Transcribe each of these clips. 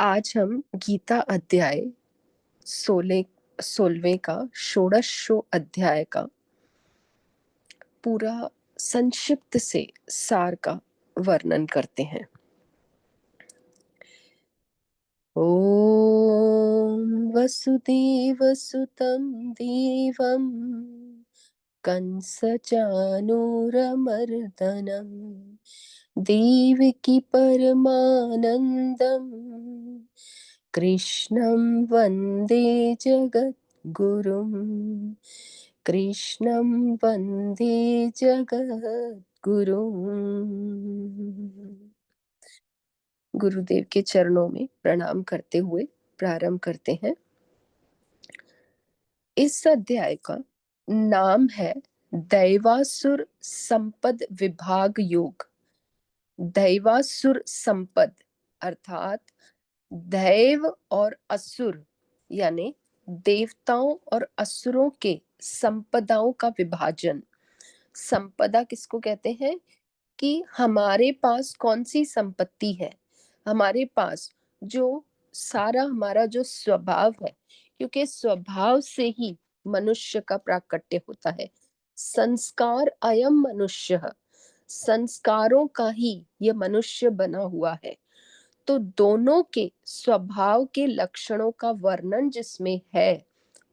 आज हम गीता अध्याय 16वें का षोडशो अध्याय का पूरा संक्षिप्त से सार का वर्णन करते हैं। ओम वसुदेव सुतं देवं कंस चाणूरमर्दनं देवकी परमानंदं कृष्णं वन्दे जगद्गुरुं कृष्णं वन्दे जगद्गुरुम्। गुरुदेव के चरणों में प्रणाम करते हुए प्रारंभ करते हैं। इस अध्याय का नाम है दैवासुर संपद विभाग योग। दैवासुर संपद अर्थात दैव और असुर यानी देवताओं और असुरों के संपदाओं का विभाजन। संपदा किसको कहते हैं कि हमारे पास कौन सी संपत्ति है, हमारे पास जो सारा हमारा जो स्वभाव है, क्योंकि स्वभाव से ही मनुष्य का प्राकट्य होता है। संस्कार अयम मनुष्य, संस्कारों का ही ये मनुष्य बना हुआ है। तो दोनों के स्वभाव के लक्षणों का वर्णन जिसमें है,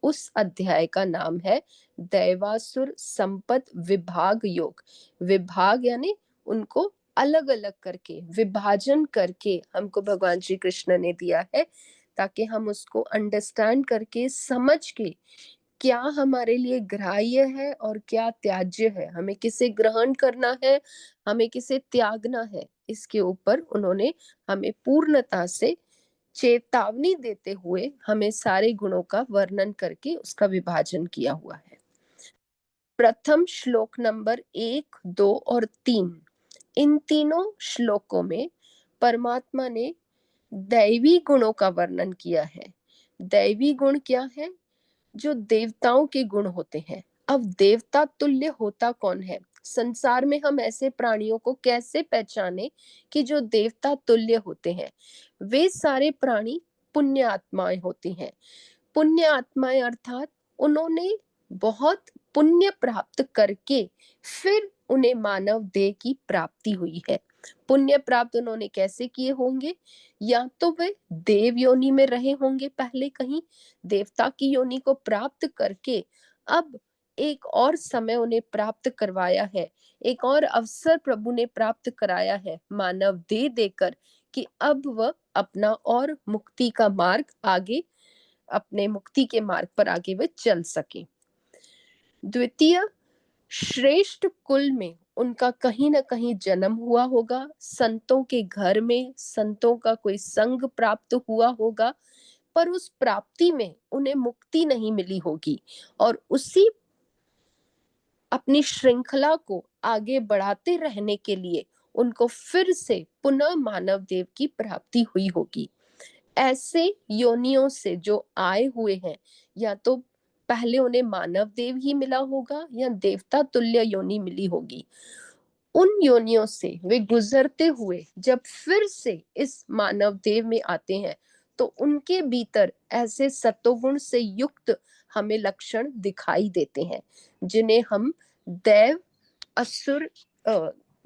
उस अध्याय का नाम है दैवासुर संपद विभाग योग। विभाग यानी उनको अलग अलग करके विभाजन करके हमको भगवान श्री कृष्ण ने दिया है, ताकि हम उसको अंडरस्टैंड करके समझ के क्या हमारे लिए ग्राह्य है और क्या त्याज्य है, हमें किसे ग्रहण करना है, हमें किसे त्यागना है, इसके ऊपर उन्होंने हमें पूर्णता से चेतावनी देते हुए हमें सारे गुणों का वर्णन करके उसका विभाजन किया हुआ है। प्रथम श्लोक नंबर 1, 2 और 3, इन तीनों श्लोकों में परमात्मा ने दैवी गुणों का वर्णन किया है। दैवी गुण क्या है? जो देवताओं के गुण होते हैं। अब देवता तुल्य होता कौन है? संसार में हम ऐसे प्राणियों को कैसे पहचाने कि जो देवता तुल्य होते हैं? वे सारे प्राणी पुण्य आत्माएं होती हैं। पुण्य आत्माएं अर्थात उन्होंने बहुत पुण्य प्राप्त करके फिर उन्हें मानव देह की प्राप्ति हुई है। पुण्य प्राप्त उन्होंने कैसे किए होंगे? या तो वे देव योनि में रहे होंगे, पहले कहीं देवता की योनि को प्राप्त करके अब एक और समय उन्हें प्राप्त करवाया है, एक और अवसर प्रभु ने प्राप्त कराया है मानव देह देकर, कि अब वह अपना और मुक्ति का मार्ग आगे, अपने मुक्ति के मार्ग पर आगे वे चल सके। द्वितीय, श्रेष्ठ कुल में उनका कहीं ना कहीं जन्म हुआ होगा, संतों के घर में संतों का कोई संग प्राप्त हुआ होगा, पर उस प्राप्ति में उन्हें मुक्ति नहीं मिली होगी और उसी अपनी श्रृंखला को आगे बढ़ाते रहने के लिए उनको फिर से पुनः मानव देव की प्राप्ति हुई होगी। ऐसे योनियों से जो आए हुए हैं, या तो पहले उन्हें मानव देव ही मिला होगा या देवता तुल्य योनि मिली होगी। उन योनियों से वे गुजरते हुए जब फिर से इस मानव देव में आते हैं, तो उनके भीतर ऐसे सत्वगुण से युक्त हमें लक्षण दिखाई देते हैं, जिन्हें हम देव असुर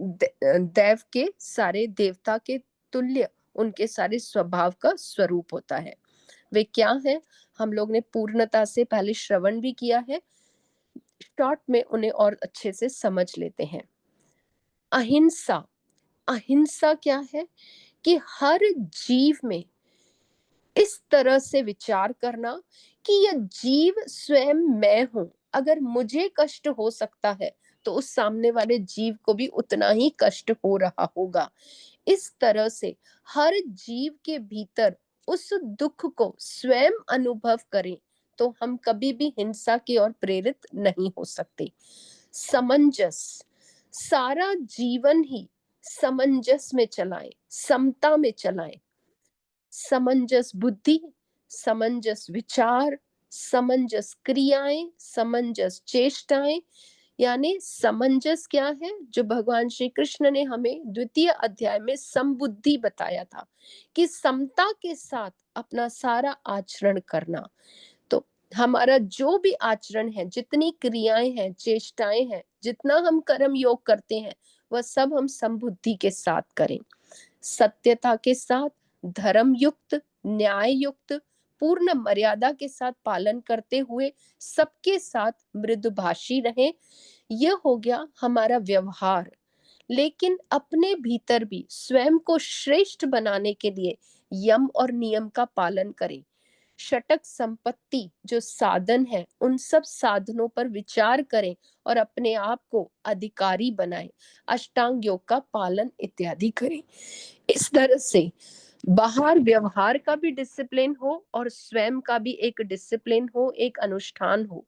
देव के सारे देवता के तुल्य उनके सारे स्वभाव का स्वरूप होता है। वे क्या है? हम लोग ने पूर्णता से पहले श्रवण भी किया है, शॉर्ट में उन्हें और अच्छे से समझ लेते हैं। अहिंसा। अहिंसा क्या है? कि हर जीव में इस तरह से विचार करना कि यह जीव स्वयं मैं हूं, अगर मुझे कष्ट हो सकता है तो उस सामने वाले जीव को भी उतना ही कष्ट हो रहा होगा। इस तरह से हर जीव के भीतर उस दुख को स्वयं अनुभव करें तो हम कभी भी हिंसा की ओर प्रेरित नहीं हो सकते। समंजस, सारा जीवन ही समंजस में चलाएं, समता में चलाएं। समंजस बुद्धि, समंजस विचार, समंजस क्रियाएं, समंजस चेष्टाएं, यानी समंजस क्या है, जो भगवान श्री कृष्ण ने हमें द्वितीय अध्याय में समबुद्धि बताया था कि समता के साथ अपना सारा आचरण करना। तो हमारा जो भी आचरण है, जितनी क्रियाएं हैं, चेष्टाएं हैं, जितना हम कर्म योग करते हैं, वह सब हम समबुद्धि के साथ करें, सत्यता के साथ, धर्म युक्त, न्याय युक्त, पूर्ण मर्यादा के साथ पालन करते हुए सबके साथ मृदुभाषी रहें। यह हो गया हमारा व्यवहार। लेकिन अपने भीतर भी स्वयं को श्रेष्ठ बनाने के लिए यम और नियम का पालन करें। षटक संपत्ति जो साधन है, उन सब साधनों पर विचार करें और अपने आप को अधिकारी बनाएं। अष्टांग योग का पालन इत्यादि करें। इस तरह से बाहर व्यवहार का भी डिसिप्लिन हो और स्वयं का भी एक डिसिप्लिन हो, एक अनुष्ठान हो।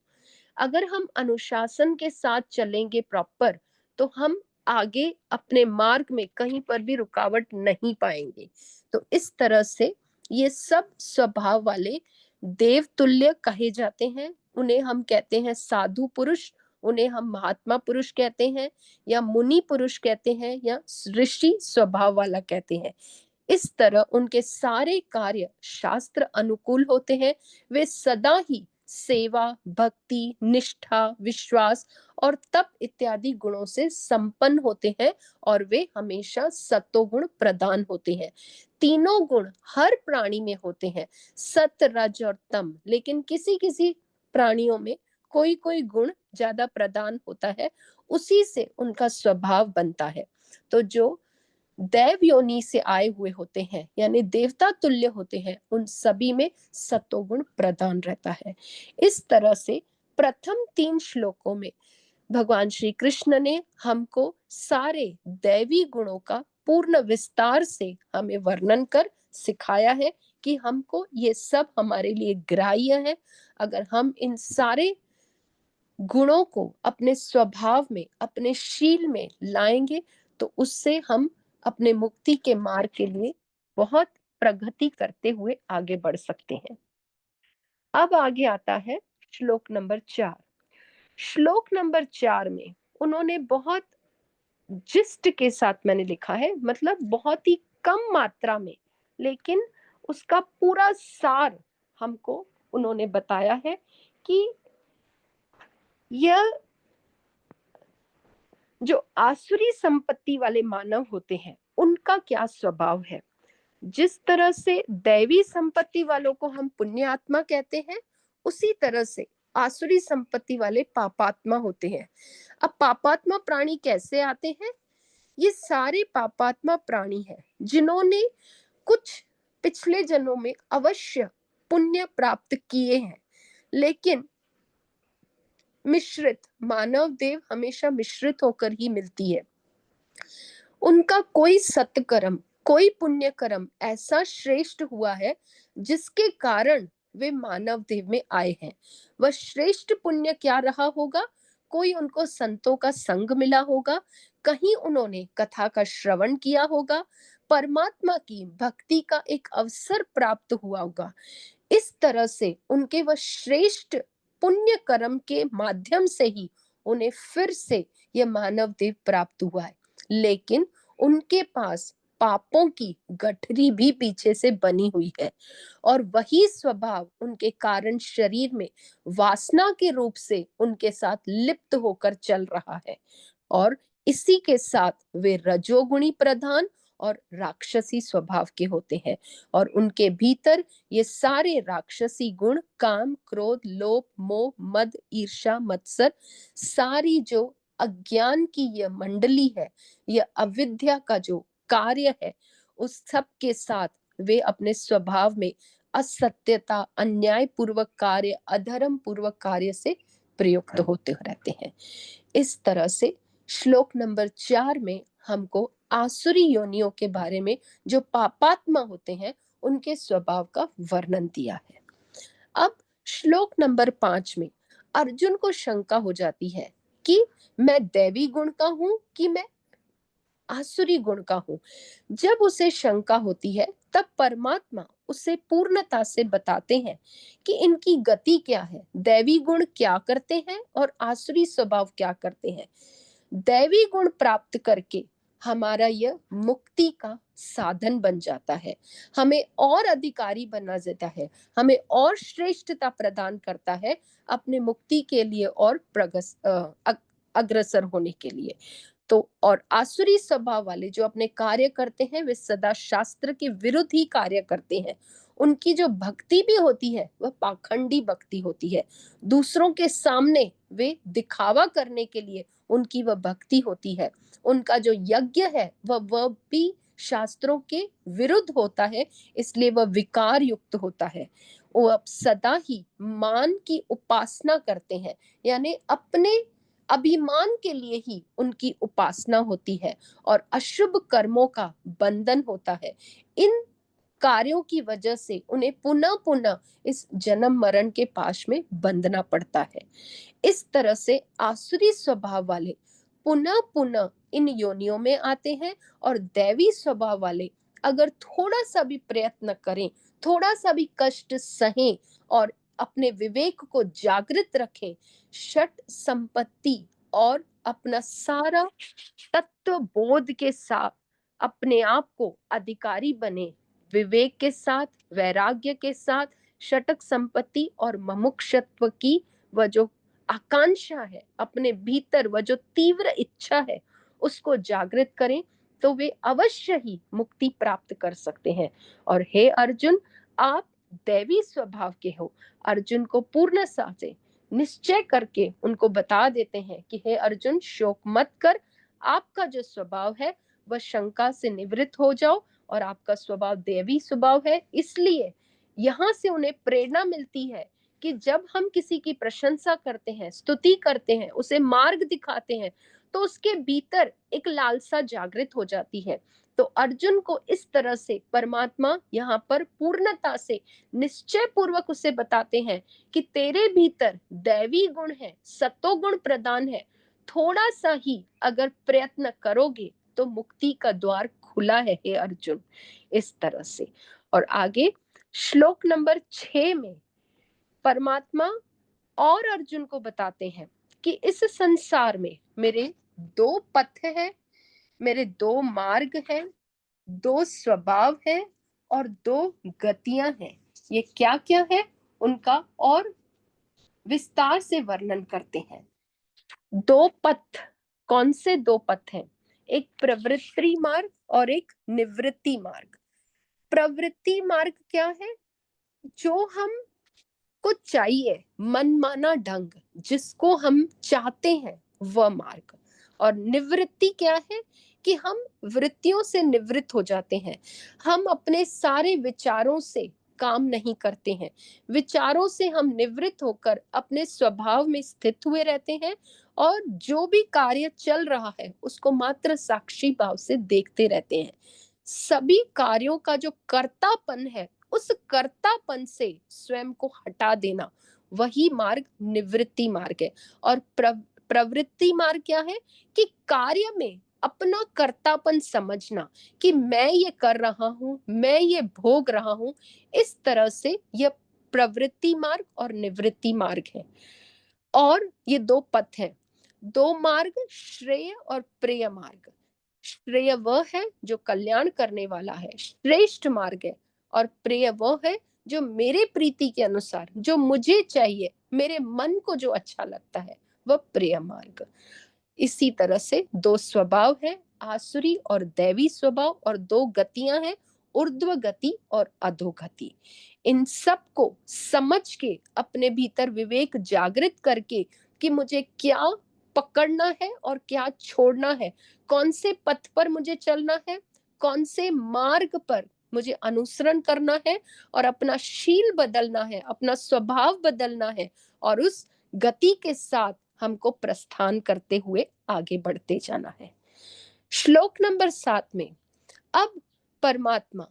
अगर हम अनुशासन के साथ चलेंगे प्रॉपर, तो हम आगे अपने मार्ग में कहीं पर भी रुकावट नहीं पाएंगे। तो इस तरह से ये सब स्वभाव वाले देवतुल्य कहे जाते हैं। उन्हें हम कहते हैं साधु पुरुष, उन्हें हम महात्मा पुरुष कहते हैं, या मुनि पुरुष कहते हैं, या ऋषि स्वभाव वाला कहते हैं। इस तरह उनके सारे कार्य शास्त्र अनुकूल होते हैं। वे सदा ही सेवा, भक्ति, निष्ठा, विश्वास और तप इत्यादि गुणों से संपन्न होते हैं, और वे हमेशा सत्वगुण प्रधान होते हैं। तीनों गुण हर प्राणी में होते हैं, सत, रज और तम, लेकिन किसी किसी प्राणियों में कोई कोई गुण ज्यादा प्रधान होता है, उसी से उनका स्वभाव बनता है। तो जो दैव योनि से आए हुए होते हैं, यानी देवता तुल्य होते हैं, उन सभी में सत्वगुण प्रधान रहता है। इस तरह से प्रथम 3 श्लोकों में भगवान श्री कृष्ण ने हमको सारे दैवी गुणों का पूर्ण विस्तार से हमें वर्णन कर सिखाया है कि हमको ये सब हमारे लिए ग्राह्य है। अगर हम इन सारे गुणों को अपने स्वभाव में, अपने शील में लाएंगे, तो उससे हम अपने मुक्ति के मार्ग के लिए बहुत प्रगति करते हुए आगे बढ़ सकते हैं। अब आगे आता है श्लोक नंबर 4। श्लोक नंबर 4 में उन्होंने बहुत जिस्ट के साथ मैंने लिखा है, मतलब बहुत ही कम मात्रा में, लेकिन उसका पूरा सार हमको उन्होंने बताया है कि यह जो आसुरी संपत्ति वाले मानव होते हैं, उनका क्या स्वभाव है। जिस तरह से दैवी संपत्ति वालों को हम पुण्य आत्मा कहते हैं, उसी तरह से आसुरी संपत्ति वाले पापात्मा होते हैं। अब पापात्मा प्राणी कैसे आते हैं? ये सारे पापात्मा प्राणी हैं जिन्होंने कुछ पिछले जन्मों में अवश्य पुण्य प्राप्त किए हैं, लेकिन मिश्रित, मानव देव हमेशा मिश्रित होकर ही मिलती है। उनका कोई सत्कर्म, कोई पुण्य कर्म ऐसा श्रेष्ठ हुआ है जिसके कारण वे मानव देव में आए हैं। वह श्रेष्ठ पुण्य क्या रहा होगा? कोई उनको संतों का संग मिला होगा, कहीं उन्होंने कथा का श्रवण किया होगा, परमात्मा की भक्ति का एक अवसर प्राप्त हुआ होगा। इस तरह से उनके वह श्रेष्ठ पुण्य कर्म के माध्यम से ही उन्हें फिर से यह मानव देव प्राप्त हुआ है। लेकिन उनके पास पापों की गठरी भी पीछे से बनी हुई है, और वही स्वभाव उनके कारण शरीर में वासना के रूप से उनके साथ लिप्त होकर चल रहा है। और इसी के साथ वे रजोगुणी प्रधान और राक्षसी स्वभाव के होते हैं, और उनके भीतर ये सारे राक्षसी गुण, काम, क्रोध, लोभ, मोह, मद, ईर्ष्या, मत्सर, सारी जो अज्ञान की यह मंडली है, यह अविद्या का जो कार्य है, उस सब के साथ वे अपने स्वभाव में असत्यता, अन्याय पूर्वक कार्य, अधर्म पूर्वक कार्य से प्रयुक्त होते रहते हैं। इस तरह से श्लोक नंबर 4 में हमको आसुरी योनियों के बारे में, जो पापात्मा होते हैं, उनके स्वभाव का वर्णन दिया है। अब श्लोक नंबर 5 में अर्जुन को शंका हो जाती है कि मैं दैवी गुण का हूं कि मैं आसुरी गुण का हूं। जब उसे शंका होती है, तब परमात्मा उसे पूर्णता से बताते हैं कि इनकी गति क्या है, दैवी गुण क्या करते हैं और आसुरी स्वभाव क्या करते हैं। दैवी गुण प्राप्त करके हमारा यह मुक्ति का साधन बन जाता है, हमें और अधिकारी बना देता है, हमें और श्रेष्ठता प्रदान करता है अपने मुक्ति के लिए और अग्रसर होने के लिए। तो और आसुरी स्वभाव वाले जो अपने कार्य करते हैं वे सदा शास्त्र के विरुद्ध ही कार्य करते हैं। उनकी जो भक्ति भी होती है वह पाखंडी भक्ति होती है। दूसरों के सामने वे दिखावा करने के लिए उनकी वह भक्ति होती है। उनका जो यज्ञ है वह भी शास्त्रों के विरुद्ध होता है, इसलिए वह विकार युक्त होता है। वो अब सदा ही मान की उपासना करते हैं, यानी अपने अभिमान के लिए ही उनकी उपासना होती है और अशुभ कर्मों का बंधन होता है। इन कार्यों की वजह से उन्हें पुनः पुनः इस जन्म मरण के पाश में बंधना पड़ता है। इस तरह से आसुरी स्वभाव वाले पुनः पुनः इन योनियों में आते हैं और दैवी स्वभाव वाले अगर थोड़ा सा भी प्रयत्न करें, थोड़ा सा भी कष्ट सहें और अपने विवेक को जागृत रखें, षट संपत्ति और अपना सारा तत्व बोध के साथ अपने आप को अधिकारी बने, विवेक के साथ, वैराग्य के साथ, षटक संपत्ति और मुमुक्षुत्व की वह जो आकांक्षा है, अपने भीतर वह जो तीव्र इच्छा है, उसको जागृत करें तो वे अवश्य ही मुक्ति प्राप्त कर सकते हैं। और हे अर्जुन, आप दैवी स्वभाव के हो। अर्जुन को पूर्ण से निश्चय करके उनको बता देते हैं कि हे अर्जुन, शोक मत कर, आपका जो स्वभाव है वह शंका से निवृत्त हो जाओ और आपका स्वभाव दैवी स्वभाव है। इसलिए यहाँ से उन्हें प्रेरणा मिलती है कि जब हम किसी की प्रशंसा करते हैं, स्तुति करते हैं, उसे मार्ग दिखाते हैं, तो उसके भीतर एक लालसा जागृत हो जाती है। तो अर्जुन को इस तरह से परमात्मा यहाँ पर पूर्णता से निश्चय पूर्वक उसे बताते हैं कि तेरे भीतर दैवी गुण है, सत्वगुण प्रदान है, थोड़ा सा ही अगर प्रयत्न करोगे तो मुक्ति का द्वार खुला है हे अर्जुन। इस तरह से और आगे श्लोक नंबर 6 में परमात्मा और अर्जुन को बताते हैं कि इस संसार में मेरे दो पथ है, मेरे दो मार्ग है, दो स्वभाव है और दो गतियां हैं। ये क्या क्या है उनका और विस्तार से वर्णन करते हैं। दो पथ, कौन से दो पथ हैं? एक प्रवृत्ति मार्ग और एक निवृत्ति मार्ग। प्रवृत्ति मार्ग क्या है? जो हम को चाहिए, मनमाना ढंग जिसको हम चाहते हैं वह मार्ग। और निवृत्ति क्या है? कि हम वृत्तियों से निवृत्त हो जाते हैं, हम अपने सारे विचारों से काम नहीं करते हैं, विचारों से हम निवृत्त होकर अपने स्वभाव में स्थित हुए रहते हैं और जो भी कार्य चल रहा है उसको मात्र साक्षी भाव से देखते रहते हैं। सभी कार्यों का जो कर्तापन है, उस कर्तापन से स्वयं को हटा देना, वही मार्ग निवृत्ति मार्ग है। और प्रवृत्ति मार्ग क्या है? कि कार्य में अपना कर्तापन समझना कि मैं ये कर रहा हूं, मैं ये भोग रहा हूं। इस तरह से यह प्रवृत्ति मार्ग और निवृत्ति मार्ग है। और ये दो पथ हैं, दो मार्ग, श्रेय और प्रेय मार्ग। श्रेय वह है जो कल्याण करने वाला है, श्रेष्ठ मार्ग है। और प्रेय वह है जो मेरे प्रीति के अनुसार, जो मुझे चाहिए, मेरे मन को जो अच्छा लगता है, वह प्रेय मार्ग। इसी तरह से दो स्वभाव है, आसुरी और दैवी स्वभाव, और दो गतियां हैं, ऊर्ध्व गति और अधोगति। इन सब को समझ के अपने भीतर विवेक जागृत करके कि मुझे क्या पकड़ना है और क्या छोड़ना है, कौन से पथ पर मुझे चलना है, कौन से मार्ग पर मुझे अनुसरण करना है और अपना शील बदलना है, अपना स्वभाव बदलना है, और उस गति के साथ हमको प्रस्थान करते हुए आगे बढ़ते जाना है। श्लोक नंबर 7 में अब परमात्मा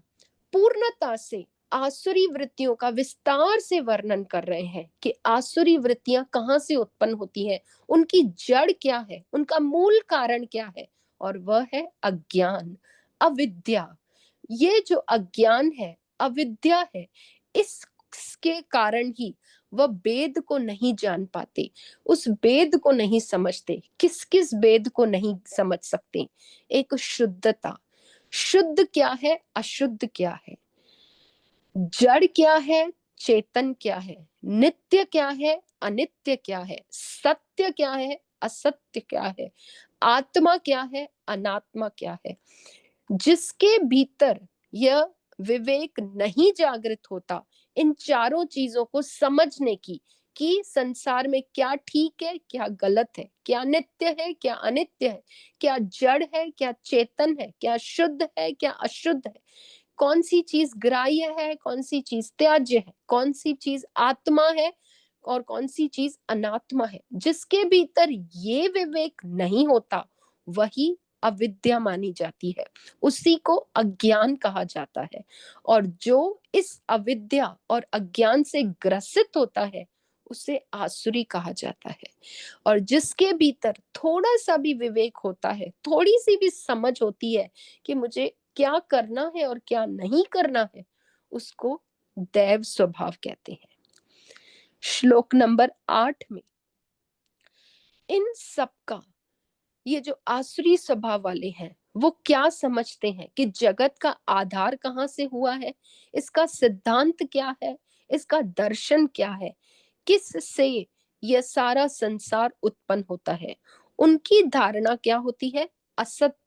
पूर्णता से आसुरी वृत्तियों का विस्तार से वर्णन कर रहे हैं कि आसुरी वृत्तियां कहां से उत्पन्न होती हैं, उनकी जड़ क्या है, उनका मूल कारण क्या है। और वह है अज्ञान, अविद्या। ये जो अज्ञान है, अविद्या है, इसके कारण ही वह वेद को नहीं जान पाते, उस वेद को नहीं समझते। किस किस वेद को नहीं समझ सकते? एक शुद्धता, शुद्ध क्या है, अशुद्ध क्या है, जड़ क्या है, चेतन क्या है, नित्य क्या है, अनित्य क्या है, सत्य क्या है, असत्य क्या है, आत्मा क्या है, अनात्मा क्या है। जिसके भीतर यह विवेक नहीं जागृत होता इन चारों चीजों को समझने की, कि संसार में क्या ठीक है, क्या गलत है, क्या नित्य है, क्या अनित्य है, क्या जड़ है, क्या चेतन है, क्या शुद्ध है, क्या अशुद्ध है, कौन सी चीज ग्राह्य है, कौन सी चीज त्याज्य है, कौन सी चीज आत्मा है और कौन सी चीज अनात्मा है। जिसके भीतर ये विवेक नहीं होता वही अविद्या मानी जाती है, उसी को अज्ञान कहा जाता है। और जो इस अविद्या और अज्ञान से ग्रसित होता है उसे आसुरी कहा जाता है। और जिसके भीतर थोड़ा सा भी विवेक होता है, थोड़ी सी भी समझ होती है कि मुझे क्या करना है और क्या नहीं करना है, उसको दैव स्वभाव कहते हैं। श्लोक नंबर 8 में इन सबका, ये जो आसुरी स्वभाव वाले हैं वो क्या समझते हैं कि जगत का आधार कहाँ से हुआ है, इसका सिद्धांत क्या है, इसका दर्शन क्या है, किस से यह सारा संसार उत्पन्न होता है। उनकी धारणा क्या होती है? असत,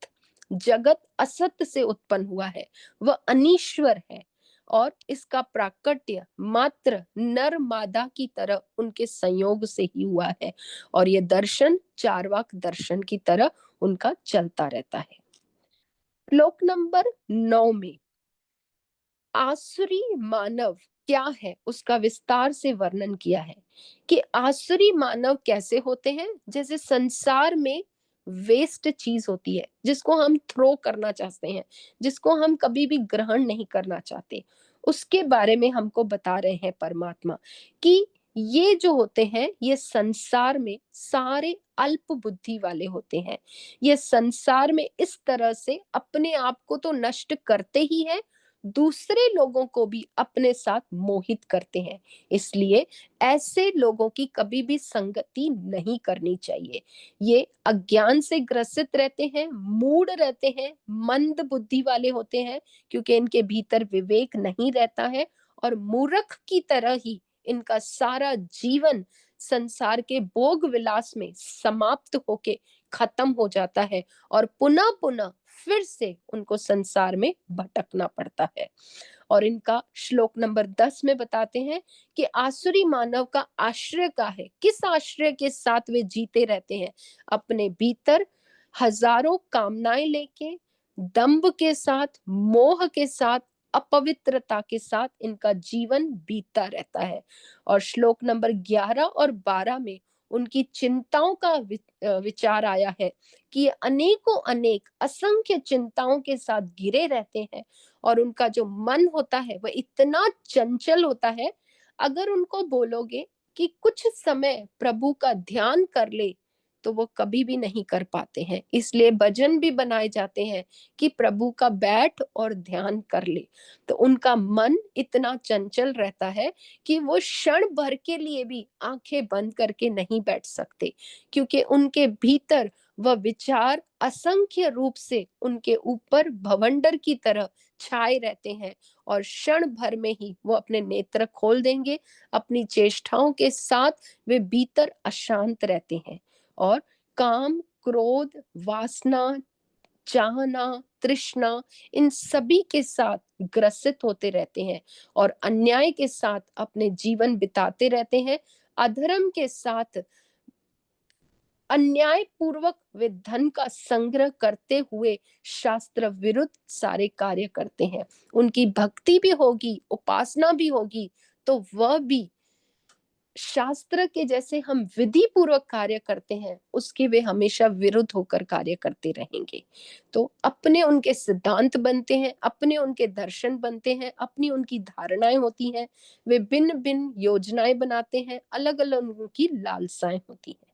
जगत असत से उत्पन्न हुआ है, वह अनीश्वर है और इसका प्राकट्य मात्र नर मादा की तरह उनके संयोग से ही हुआ है। और ये दर्शन चार्वाक दर्शन की तरह उनका चलता रहता है। श्लोक नंबर 9 में आसुरी मानव क्या है उसका विस्तार से वर्णन किया है कि आसुरी मानव कैसे होते हैं। जैसे संसार में वेस्ट चीज होती है जिसको हम थ्रो करना चाहते हैं, जिसको हम कभी भी ग्रहण नहीं करना चाहते, उसके बारे में हमको बता रहे हैं परमात्मा कि ये जो होते हैं ये संसार में सारे अल्प बुद्धि वाले होते हैं। ये संसार में इस तरह से अपने आप को तो नष्ट करते ही है, दूसरे लोगों को भी अपने साथ मोहित करते हैं। इसलिए ऐसे लोगों की कभी भी संगति नहीं करनी चाहिए। ये अज्ञान से ग्रसित रहते हैं, मूढ़ रहते हैं, मंद बुद्धि वाले होते हैं, क्योंकि इनके भीतर विवेक नहीं रहता है और मूर्ख की तरह ही इनका सारा जीवन संसार के भोग विलास में समाप्त होके खत्म हो जाता है और पुनः पुनः फिर से उनको संसार में भटकना पड़ता है। और इनका श्लोक नंबर 10 में बताते हैं कि आसुरी मानव का आश्रय का है, किस आश्रय के साथ वे जीते रहते हैं? अपने भीतर हजारों कामनाएं लेके, दंभ के साथ, मोह के साथ, अपवित्रता के साथ इनका जीवन बीतता रहता है। और श्लोक नंबर 11 और 12 में उनकी चिंताओं का विचार आया है कि ये अनेकों अनेक असंख्य चिंताओं के साथ घिरे रहते हैं और उनका जो मन होता है वह इतना चंचल होता है, अगर उनको बोलोगे कि कुछ समय प्रभु का ध्यान कर ले तो वो कभी भी नहीं कर पाते हैं। इसलिए भजन भी बनाए जाते हैं कि प्रभु का बैठ और ध्यान कर ले। तो उनका मन इतना चंचल रहता है कि वो क्षण भर के लिए भी आंखें बंद करके नहीं बैठ सकते, क्योंकि उनके भीतर वह विचार असंख्य रूप से उनके ऊपर भवंडर की तरह छाए रहते हैं और क्षण भर में ही वो अपने नेत्र खोल देंगे। अपनी चेष्टाओं के साथ वे भीतर अशांत रहते हैं और काम, क्रोध, वासना, चाहना, तृष्णा, इन सभी के साथ ग्रसित होते रहते हैं और अन्याय के साथ अपने जीवन बिताते रहते हैं। अधर्म के साथ अन्याय पूर्वक वे धन का संग्रह करते हुए शास्त्र विरुद्ध सारे कार्य करते हैं। उनकी भक्ति भी होगी, उपासना भी होगी, तो वह भी शास्त्र के जैसे हम विधि पूर्वक कार्य करते हैं उसके वे हमेशा विरुद्ध होकर कार्य करते रहेंगे। तो अपने उनके सिद्धांत बनते हैं, अपने उनके दर्शन बनते हैं, अपनी उनकी धारणाएं होती हैं, वे भिन्न भिन्न योजनाएं बनाते हैं, अलग अलग उनकी लालसाएं होती हैं।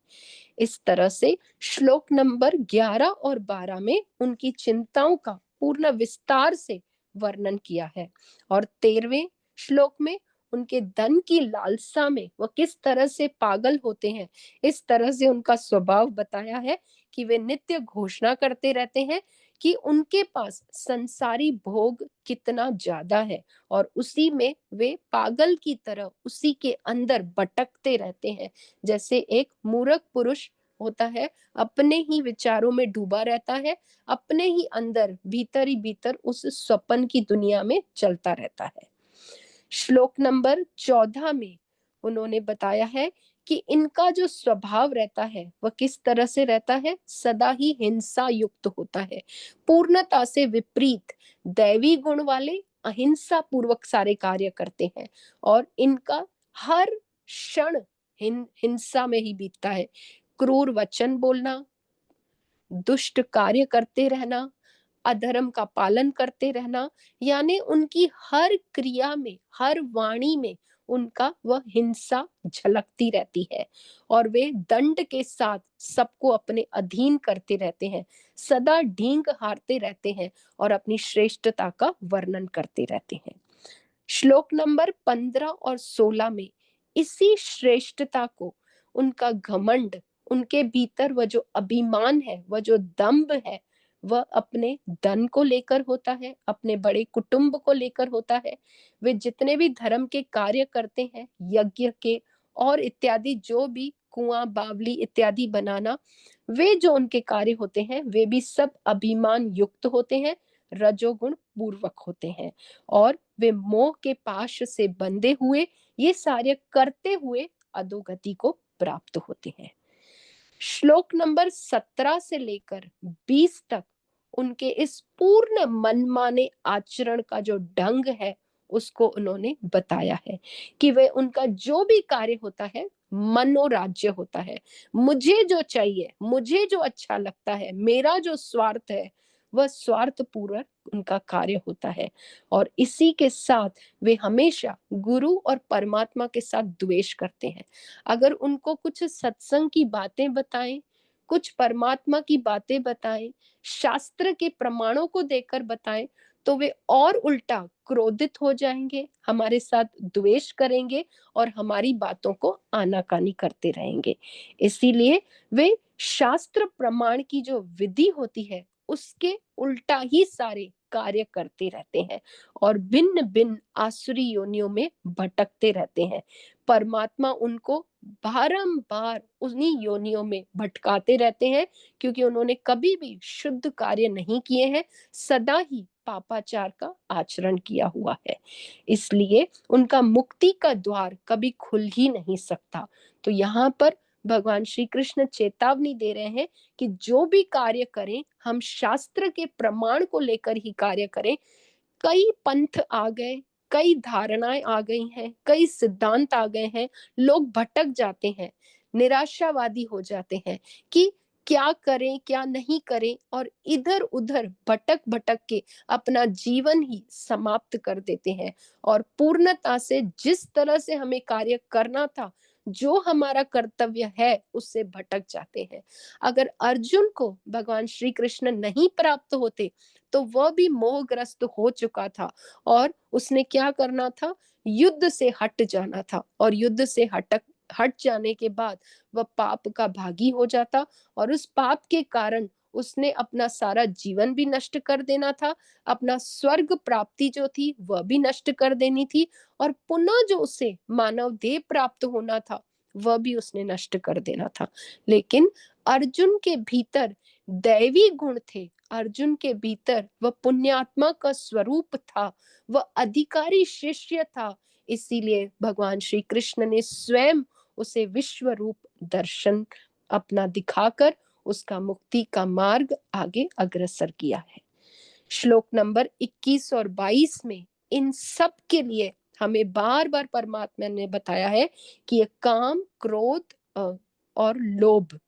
इस तरह से श्लोक नंबर 11 और 12 में उनकी चिंताओं का पूर्ण विस्तार से वर्णन किया है। और 13वें श्लोक में उनके धन की लालसा में वो किस तरह से पागल होते हैं, इस तरह से उनका स्वभाव बताया है कि वे नित्य घोषणा करते रहते हैं कि उनके पास संसारी भोग कितना ज्यादा है, और उसी में वे पागल की तरह उसी के अंदर भटकते रहते हैं। जैसे एक मूर्ख पुरुष होता है, अपने ही विचारों में डूबा रहता है, अपने ही अंदर भीतर ही भीतर उस स्वप्न की दुनिया में चलता रहता है। श्लोक नंबर 14 में उन्होंने बताया है कि इनका जो स्वभाव रहता है वह किस तरह से रहता है, सदा ही हिंसा युक्त होता है, पूर्णता से विपरीत दैवी गुण वाले अहिंसा पूर्वक सारे कार्य करते हैं, और इनका हर क्षण हिंसा में ही बीतता है। क्रूर वचन बोलना, दुष्ट कार्य करते रहना, अधर्म का पालन करते रहना, यानी उनकी हर क्रिया में, हर वाणी में उनका वह हिंसा झलकती रहती है, और वे दंड के साथ सबको अपने अधीन करते रहते हैं, सदा ढींग हारते रहते हैं और अपनी श्रेष्ठता का वर्णन करते रहते हैं। श्लोक नंबर 15 और 16 में इसी श्रेष्ठता को, उनका घमंड, उनके भीतर वह जो अभिमान है, वह जो दंभ है, वह अपने धन को लेकर होता है, अपने बड़े कुटुंब को लेकर होता है। वे जितने भी धर्म के कार्य करते हैं, यज्ञ के और इत्यादि, जो भी कुआं बावली इत्यादि बनाना, वे जो उनके कार्य होते हैं वे भी सब अभिमान युक्त होते हैं, रजोगुण पूर्वक होते हैं, और वे मोह के पाश से बंधे हुए ये कार्य करते हुए अधोगति को प्राप्त होते हैं। श्लोक नंबर 17 से लेकर 20 तक उनके इस पूर्ण मनमाने आचरण का जो ढंग है उसको उन्होंने बताया है कि वे, उनका जो भी कार्य होता है मनोराज्य होता है, मुझे जो चाहिए, मुझे जो अच्छा लगता है, मेरा जो स्वार्थ है वह स्वार्थ पूर्वक उनका कार्य होता है। और इसी के साथ वे हमेशा गुरु और परमात्मा के साथ द्वेष करते हैं। अगर उनको कुछ सत्संग की बातें बताएं, कुछ परमात्मा की बातें बताएं, शास्त्र के प्रमाणों को देकर बताएं, तो वे और उल्टा क्रोधित हो जाएंगे, हमारे साथ द्वेष करेंगे और हमारी बातों को आनाकानी करते रहेंगे। इसीलिए वे शास्त्र प्रमाण की जो विधि होती है उसके उल्टा ही सारे कार्य करते रहते हैं और भिन्न भिन्न आसुरी योनियों में भटकते रहते हैं। परमात्मा उनको बारंबार उन्हीं योनियों में भटकाते रहते हैं, क्योंकि उन्होंने कभी भी शुद्ध कार्य नहीं किए हैं, सदा ही पापाचार का आचरण किया हुआ है। इसलिए उनका मुक्ति का द्वार कभी खुल ही नहीं सकता। तो यहाँ पर भगवान श्री कृष्ण चेतावनी दे रहे हैं कि जो भी कार्य करें हम शास्त्र के प्रमाण को लेकर ही कार्य करें। कई पंथ आ गए, कई धारणाएं आ गई हैं, कई सिद्धांत आ गए हैं, लोग भटक जाते हैं, निराशावादी हो जाते हैं कि क्या करें क्या नहीं करें, और इधर उधर भटक भटक के अपना जीवन ही समाप्त कर देते हैं, और पूर्णता से जिस तरह से हमें कार्य करना था, जो हमारा कर्तव्य है, उससे भटक जाते हैं। अगर अर्जुन को भगवान श्री कृष्ण नहीं प्राप्त होते तो वह भी मोहग्रस्त हो चुका था, और उसने क्या करना था, युद्ध से हट जाना था, और युद्ध से हट जाने के बाद वह पाप का भागी हो जाता, और उस पाप के कारण उसने अपना सारा जीवन भी नष्ट कर देना था, अपना स्वर्ग प्राप्ति जो थी वह भी नष्ट कर देनी थी, और पुनः जो उसे मानव देह प्राप्त होना था वह भी उसने नष्ट कर देना था। लेकिन अर्जुन के भीतर दैवी गुण थे, अर्जुन के भीतर वह पुण्यात्मा का स्वरूप था, वह अधिकारी शिष्य था। इसीलिए भगवान श्री कृष्ण ने स्वयं उसे विश्व रूप दर्शन अपना दिखाकर उसका मुक्ति का मार्ग आगे अग्रसर किया है। श्लोक नंबर 21 और 22 में इन सब के लिए हमें बार बार परमात्मा ने बताया है कि ये काम, क्रोध और लोभ,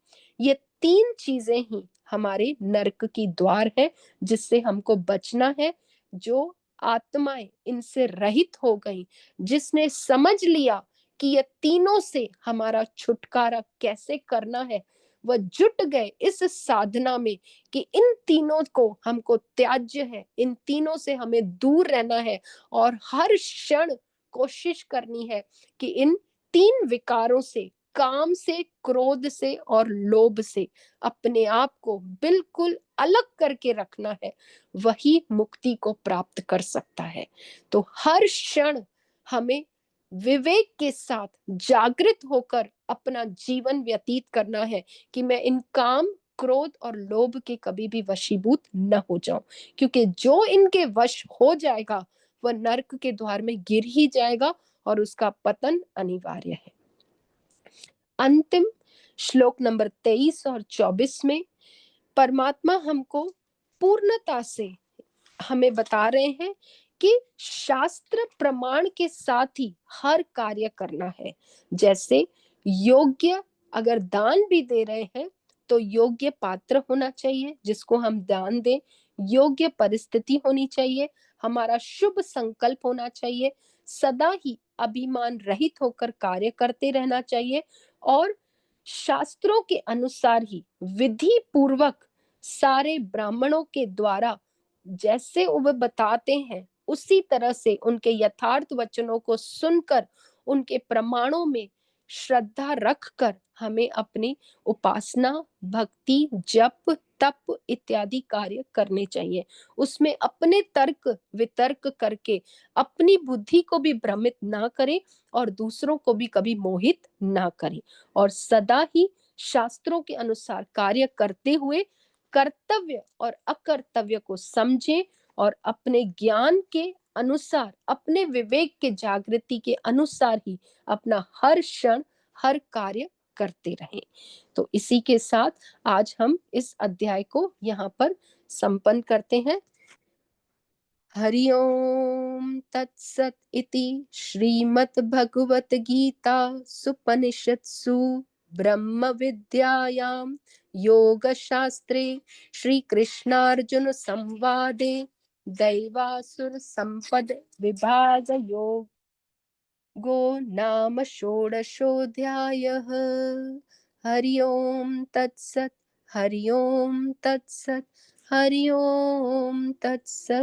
ये तीन चीजें ही हमारे नरक की द्वार है, जिससे हमको बचना है। जो आत्माएं इनसे रहित हो गई, जिसने समझ लिया कि ये तीनों से हमारा छुटकारा कैसे करना है, वह जुट गए इस साधना में कि इन तीनों को हमको त्याज्य है, इन तीनों से हमें दूर रहना है और हर क्षण कोशिश करनी है कि इन 3 विकारों से, काम से, क्रोध से और लोभ से अपने आप को बिल्कुल अलग करके रखना है, वही मुक्ति को प्राप्त कर सकता है। तो हर क्षण हमें विवेक के साथ जागृत होकर अपना जीवन व्यतीत करना है कि मैं इन काम, क्रोध और लोभ के कभी भी वशीभूत न हो जाऊं, क्योंकि जो इनके वश हो जाएगा वह नर्क के द्वार में गिर ही जाएगा और उसका पतन अनिवार्य है। अंतिम श्लोक नंबर 23 और 24 में परमात्मा हमको पूर्णता से हमें बता रहे हैं कि शास्त्र प्रमाण के साथ ही हर कार्य करना है। जैसे योग्य अगर दान भी दे रहे हैं तो योग्य पात्र होना चाहिए जिसको हम दान दें, योग्य परिस्थिति होनी चाहिए, हमारा शुभ संकल्प होना चाहिए, सदा ही अभिमान रहित होकर कार्य करते रहना चाहिए और शास्त्रों के अनुसार ही विधि पूर्वक सारे ब्राह्मणों के द्वारा जैसे वो बताते हैं उसी तरह से उनके यथार्थ वचनों को सुनकर उनके प्रमाणों में श्रद्धा रखकर हमें अपनी उपासना, भक्ति, जप, तप इत्यादि कार्य करने चाहिए। उसमें अपने तर्क वितर्क करके अपनी बुद्धि को भी भ्रमित ना करें और दूसरों को भी कभी मोहित ना करें और सदा ही शास्त्रों के अनुसार कार्य करते हुए कर्तव्य और अकर्तव्य को समझें और अपने ज्ञान के अनुसार, अपने विवेक के जागृति के अनुसार ही अपना हर क्षण, हर कार्य करते रहें। तो इसी के साथ आज हम इस अध्याय को यहाँ पर संपन्न करते हैं। हरि ओम तत्सत इति श्रीमद् भगवत गीता सुपनिषत्सु ब्रह्म विद्यायां योग शास्त्रे श्री कृष्णार्जुन संवादे दैवासुर संपद विभाग योगो नाम षोडशोऽध्यायः। हरि ओम तत्सत, हरि ओम तत्सत, हरि ओम तत्सत।